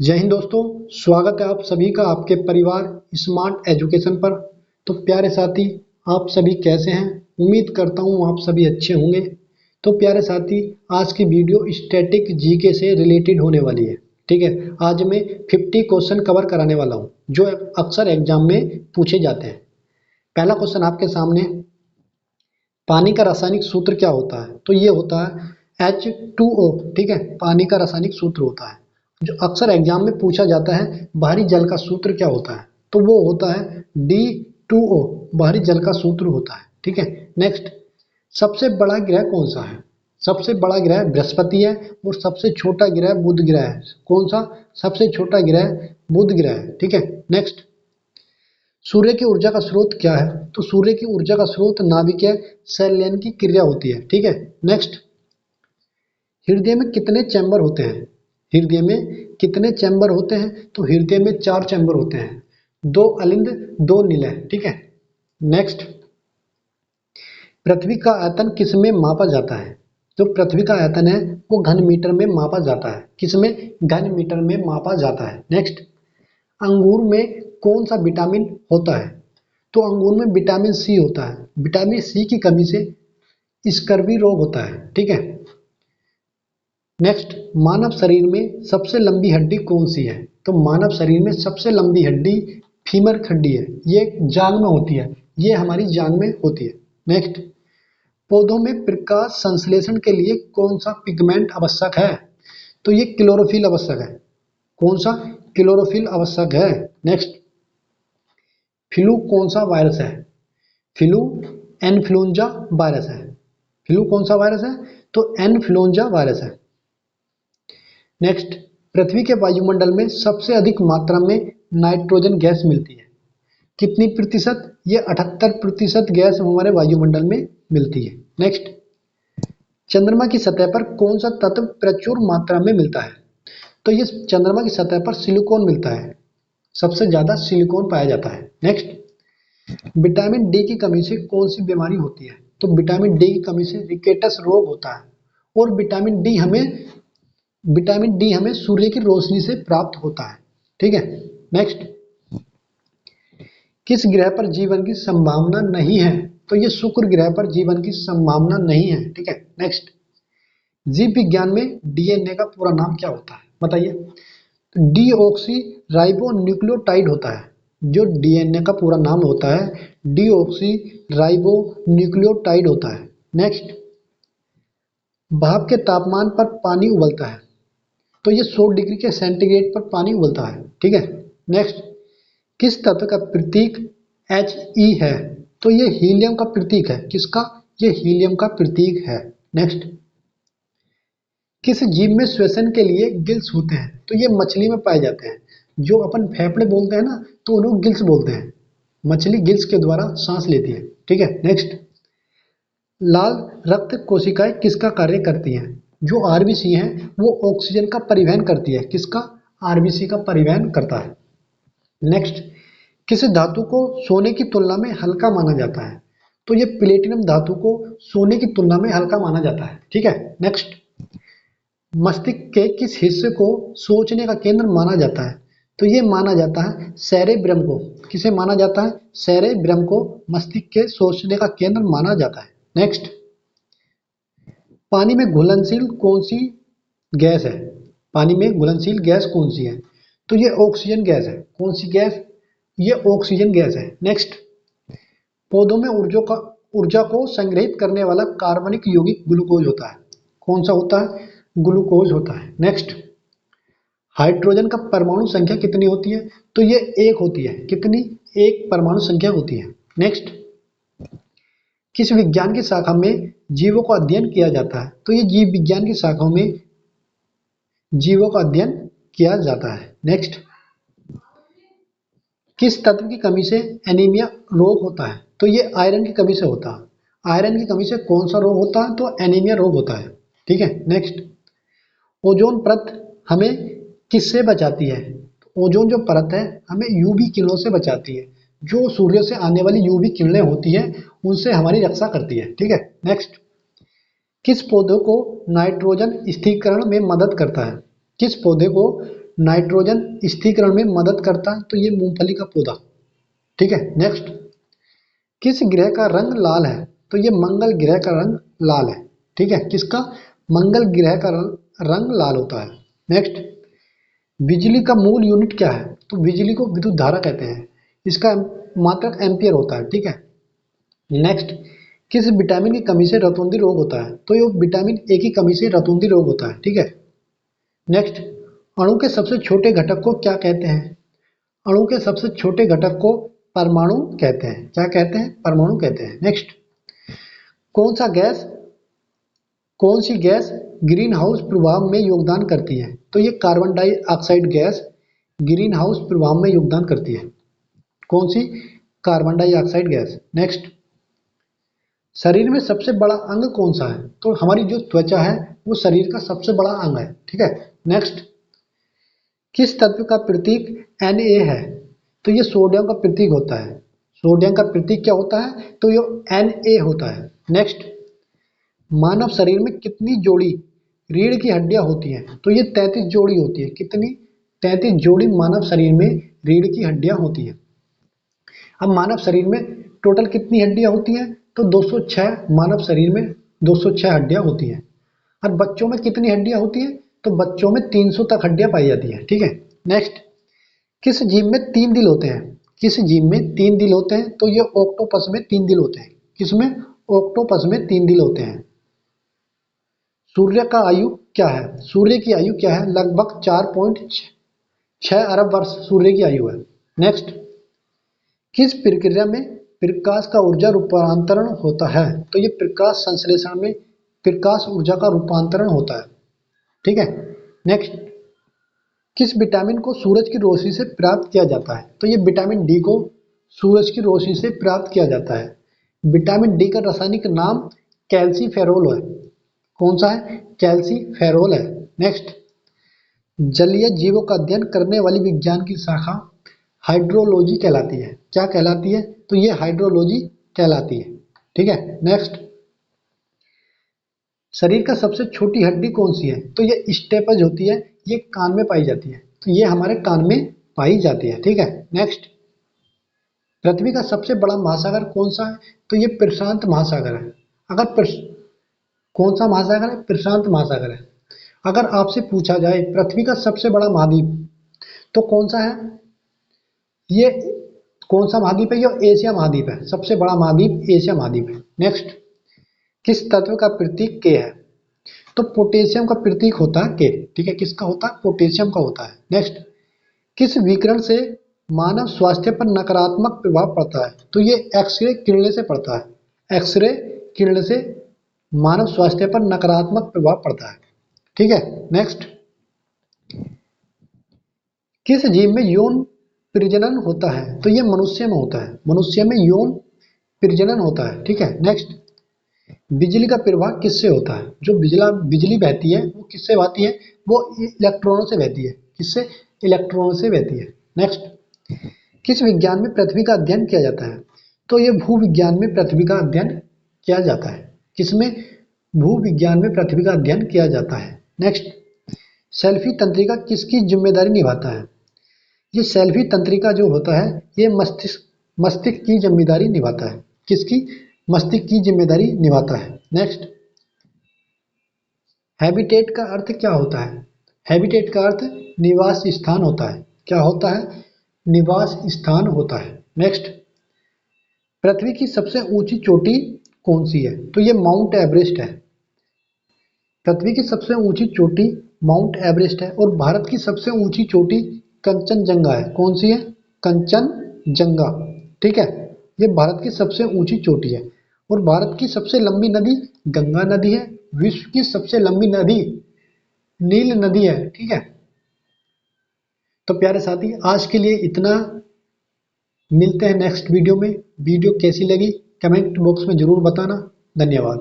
जय हिंद दोस्तों, स्वागत है आप सभी का आपके परिवार स्मार्ट एजुकेशन पर। तो प्यारे साथी, आप सभी कैसे हैं? उम्मीद करता हूँ आप सभी अच्छे होंगे। तो प्यारे साथी, आज की वीडियो स्टैटिक जीके से रिलेटेड होने वाली है। ठीक है, आज मैं 50 क्वेश्चन कवर कराने वाला हूँ जो अक्सर एग्जाम में पूछे जाते हैं। पहला क्वेश्चन आपके सामने, पानी का रासायनिक सूत्र क्या होता है? तो ये होता है H2O। ठीक है, पानी का रासायनिक सूत्र होता है जो अक्सर एग्जाम में पूछा जाता है। बाहरी जल का सूत्र क्या होता है? तो वो होता है D2O, बाहरी जल का सूत्र होता है। ठीक है, नेक्स्ट, सबसे बड़ा ग्रह कौन सा है? सबसे बड़ा ग्रह बृहस्पति है और सबसे छोटा ग्रह बुध ग्रह है। कौन सा? सबसे छोटा ग्रह बुध ग्रह है। ठीक है, नेक्स्ट, सूर्य की ऊर्जा का स्रोत क्या है? तो सूर्य की ऊर्जा का स्रोत नाभिकीय संलयन की क्रिया होती है। ठीक है, नेक्स्ट, हृदय में कितने चैम्बर होते हैं? हृदय में कितने चैम्बर होते हैं? तो हृदय में 4 चैम्बर होते हैं, 2 अलिंद 2 निलय। ठीक है, नेक्स्ट, पृथ्वी का आयतन किस में मापा जाता है? जो पृथ्वी का आयतन है वो घन मीटर में मापा जाता है। किस में? घन मीटर में मापा जाता है। नेक्स्ट, अंगूर में कौन सा विटामिन होता है? तो अंगूर में विटामिन सी होता है। विटामिन सी की कमी से स्कर्वी रोग होता है। ठीक है, नेक्स्ट, मानव शरीर में सबसे लंबी हड्डी कौन सी है? तो मानव शरीर में सबसे लंबी हड्डी फीमर हड्डी है। ये जांग में होती है, ये हमारी जांग में होती है। नेक्स्ट, पौधों में प्रकाश संश्लेषण के लिए कौन सा पिगमेंट आवश्यक है? तो ये क्लोरोफिल आवश्यक है। कौन सा? क्लोरोफिल आवश्यक है। नेक्स्ट, फ्लू कौन सा वायरस है? फ्लू एन्फ्लुएंजा वायरस है। फ्लू कौन सा वायरस है? तो एन्फ्लुएंजा वायरस है। नेक्स्ट, पृथ्वी के वायुमंडल में सबसे अधिक मात्रा में नाइट्रोजन गैस मिलती है। कितनी प्रतिशत? ये 78% गैस हमारे वायुमंडल में मिलती है। नेक्स्ट, चंद्रमा की सतह पर कौन सा तत्व प्रचुर मात्रा में मिलता है? तो ये चंद्रमा की सतह पर सिलिकॉन मिलता है, सबसे ज्यादा सिलिकॉन पाया जाता है। नेक्स्ट, विटामिन डी की कमी से कौन सी बीमारी होती है? तो विटामिन डी की कमी से रिकेटस रोग होता है। और विटामिन डी हमें सूर्य की रोशनी से प्राप्त होता है। ठीक है, नेक्स्ट, किस ग्रह पर जीवन की संभावना नहीं है? तो ये शुक्र ग्रह पर जीवन की संभावना नहीं है। ठीक है, नेक्स्ट, जीव विज्ञान में डीएनए का पूरा नाम क्या होता है? बताइए। तो डीऑक्सी राइबो न्यूक्लियोटाइड होता है। जो डीएनए का पूरा नाम होता है डीऑक्सी राइबो न्यूक्लियोटाइड होता है। नेक्स्ट, भाप के तापमान पर पानी उबलता है। तो ये 100 डिग्री के सेंटीग्रेड पर पानी उबलता है। ठीक है, नेक्स्ट, किस तत्व का प्रतीक He है? तो ये हीलियम का प्रतीक है। किसका? ये हीलियम का प्रतीक है। नेक्स्ट, किस जीव में श्वसन के लिए गिल्स होते हैं? तो ये मछली में पाए जाते हैं। जो अपन फेफड़े बोलते हैं ना, तो उन्हें गिल्स बोलते हैं। मछली गिल्स के द्वारा सांस लेती है। ठीक है, नेक्स्ट, लाल रक्त कोशिकाएं किसका कार्य करती हैं? जो आरबीसी हैं वो ऑक्सीजन का परिवहन करती है। किसका? आरबीसी का परिवहन करता है। नेक्स्ट, किस धातु को सोने की तुलना में हल्का माना जाता है? तो ये प्लेटिनम धातु को सोने की तुलना में हल्का माना जाता है। ठीक है, नेक्स्ट, मस्तिष्क के किस हिस्से को सोचने का केंद्र माना जाता है? तो ये माना जाता है सेरेब्रम को। किसे माना जाता है? सेरेब्रम को मस्तिष्क के सोचने का केंद्र माना जाता है। नेक्स्ट, पानी में घुलनशील कौन सी गैस है? पानी में घुलनशील गैस कौन सी है? तो ये ऑक्सीजन गैस है। कौन सी गैस? ये ऑक्सीजन गैस है। नेक्स्ट, पौधों में ऊर्जा को संग्रहित करने वाला कार्बनिक यौगिक ग्लूकोज होता है। कौन सा होता है? ग्लूकोज होता है। नेक्स्ट, हाइड्रोजन का परमाणु संख्या कितनी होती है? तो ये 1 होती है। कितनी? 1 परमाणु संख्या होती है। नेक्स्ट, किस विज्ञान की शाखा में जीवों का अध्ययन किया जाता है? तो ये जीव विज्ञान की शाखाओं में जीवों का अध्ययन किया जाता है। नेक्स्ट, किस तत्व की कमी से एनीमिया रोग होता है? तो ये आयरन की कमी से होता है। आयरन की कमी से कौन सा रोग होता है? तो एनीमिया रोग होता है। ठीक है, नेक्स्ट, ओजोन परत हमें किससे बचाती है? ओजोन जो परत है हमें यूवी किरणों से बचाती है। जो सूर्य से आने वाली यूवी किरणें होती हैं उनसे हमारी रक्षा करती है। ठीक है, नेक्स्ट, किस पौधे को नाइट्रोजन स्थिरीकरण में मदद करता है? किस पौधे को नाइट्रोजन स्थिरीकरण में मदद करता है? तो ये मूंगफली का पौधा। ठीक है, नेक्स्ट, किस ग्रह का रंग लाल है? तो ये मंगल ग्रह का रंग लाल है। ठीक है, किसका? मंगल ग्रह का रंग लाल होता है। नेक्स्ट, बिजली का मूल यूनिट क्या है? तो बिजली को विद्युत धारा कहते हैं, इसका मात्रक एम्पियर होता है। ठीक है, नेक्स्ट, किस विटामिन की कमी से रतौंधी रोग होता है? तो ये विटामिन ए की कमी से रतौंधी रोग होता है। ठीक है, नेक्स्ट, अणु के सबसे छोटे घटक को क्या कहते हैं? अणु के सबसे छोटे घटक को परमाणु कहते हैं। क्या कहते हैं? परमाणु कहते हैं। नेक्स्ट, कौन सी गैस ग्रीन हाउस प्रभाव में योगदान करती है? तो ये carbon dioxide gas greenhouse प्रभाव में योगदान करती है। कौन सी? Carbon dioxide gas. नेक्स्ट, शरीर में सबसे बड़ा अंग कौन सा है? तो हमारी जो त्वचा है वो शरीर का सबसे बड़ा अंग है। ठीक है, नेक्स्ट, किस तत्व का प्रतीक Na है? तो ये सोडियम का प्रतीक होता है। सोडियम का प्रतीक क्या होता है? तो ये Na होता है। नेक्स्ट, मानव शरीर में कितनी जोड़ी रीढ़ की हड्डियां होती हैं? तो ये 33 जोड़ी होती है। कितनी? 33 जोड़ी मानव शरीर में रीढ़ की हड्डियां होती हैं। अब मानव शरीर में टोटल कितनी हड्डियां होती हैं? तो 206 मानव शरीर में 206 हड्डियां होती हैं। और बच्चों में कितनी हड्डियां होती हैं? तो बच्चों में 300 तक हड्डियां पाई जाती हैं। ठीक है, नेक्स्ट, किस जीव में 3 दिल होते हैं? किस जीव में 3 दिल होते हैं? तो ये ऑक्टोपस में 3 दिल होते हैं। किसमें? ऑक्टोपस में 3 दिल होते हैं। सूर्य का आयु क्या है? सूर्य की आयु क्या है? लगभग 4.6 अरब वर्ष सूर्य की आयु है। नेक्स्ट, किस प्रक्रिया में प्रकाश का ऊर्जा रूपांतरण होता है? तो ये प्रकाश संश्लेषण में प्रकाश ऊर्जा का रूपांतरण होता है। ठीक है, नेक्स्ट, किस विटामिन को सूरज की रोशनी से प्राप्त किया जाता है? तो ये विटामिन डी को सूरज की रोशनी से प्राप्त किया जाता है। विटामिन डी का रासायनिक नाम कैल्सीफेरोल है। कौन सा है? कैल्सीफेरोल है। नेक्स्ट, जलीय जीवों का अध्ययन करने वाली विज्ञान की शाखा हाइड्रोलॉजी कहलाती है। क्या कहलाती है? तो ये हाइड्रोलॉजी कहलाती है। ठीक है, नेक्स्ट, शरीर का सबसे छोटी हड्डी कौन सी है? तो ये स्टेपज होती है, ये कान में पाई जाती है। तो ये हमारे कान में पाई जाती है। ठीक है, नेक्स्ट, पृथ्वी का सबसे बड़ा महासागर कौन सा है? तो ये प्रशांत महासागर है। कौन सा महासागर है? प्रशांत महासागर है। अगर आपसे पूछा जाए पृथ्वी का सबसे बड़ा महाद्वीप तो कौन सा है? ये कौन सा महाद्वीप है? ये एशिया महाद्वीप है। सबसे बड़ा महाद्वीप एशिया महाद्वीप है। नेक्स्ट, किस तत्व का प्रतीक के है? तो पोटेशियम का प्रतीक होता है के। ठीक है, किसका होता है? पोटेशियम का होता है। नेक्स्ट, किस विकिरण से मानव स्वास्थ्य पर नकारात्मक प्रभाव पड़ता है? तो ये एक्सरे किरणें से पड़ता है। एक्सरे किरण से मानव स्वास्थ्य पर नकारात्मक प्रभाव पड़ता है। ठीक है, नेक्स्ट, किस जीव में यौन प्रजनन होता है? तो ये मनुष्य में होता है। मनुष्य में यौन प्रजनन होता है। ठीक है, नेक्स्ट, बिजली का प्रवाह किससे होता है? जो बिजली बहती है वो किससे बहती है? वो इलेक्ट्रॉनों से बहती है। किससे? इलेक्ट्रॉनों से बहती है। नेक्स्ट, किस विज्ञान में पृथ्वी का अध्ययन किया जाता है? तो ये भूविज्ञान में पृथ्वी का अध्ययन किया जाता है। किसमें? भूविज्ञान में पृथ्वी का अध्ययन किया जाता है। नेक्स्ट, सेल्फी तंत्रिका किसकी जिम्मेदारी निभाता है? ये सेल्फी तंत्रिका जो होता है ये मस्तिष्क की जिम्मेदारी निभाता है। किसकी? मस्तिष्क की जिम्मेदारी निभाता है। नेक्स्ट, हैबिटेट का अर्थ क्या होता है? हैबिटेट का अर्थ निवास स्थान होता है। क्या होता है? निवास स्थान होता है। नेक्स्ट, पृथ्वी की सबसे ऊंची चोटी कौन सी है? तो ये माउंट एवरेस्ट है। पृथ्वी की सबसे ऊंची चोटी माउंट एवरेस्ट है। और भारत की सबसे ऊंची चोटी कंचनजंगा है। कौन सी है? कंचनजंगा। ठीक है, ये भारत की सबसे ऊंची चोटी है। और भारत की सबसे लंबी नदी गंगा नदी है। विश्व की सबसे लंबी नदी नील नदी है। ठीक है, तो प्यारे साथी आज के लिए इतना। मिलते हैं नेक्स्ट वीडियो में। वीडियो कैसी लगी कमेंट बॉक्स में जरूर बताना। धन्यवाद।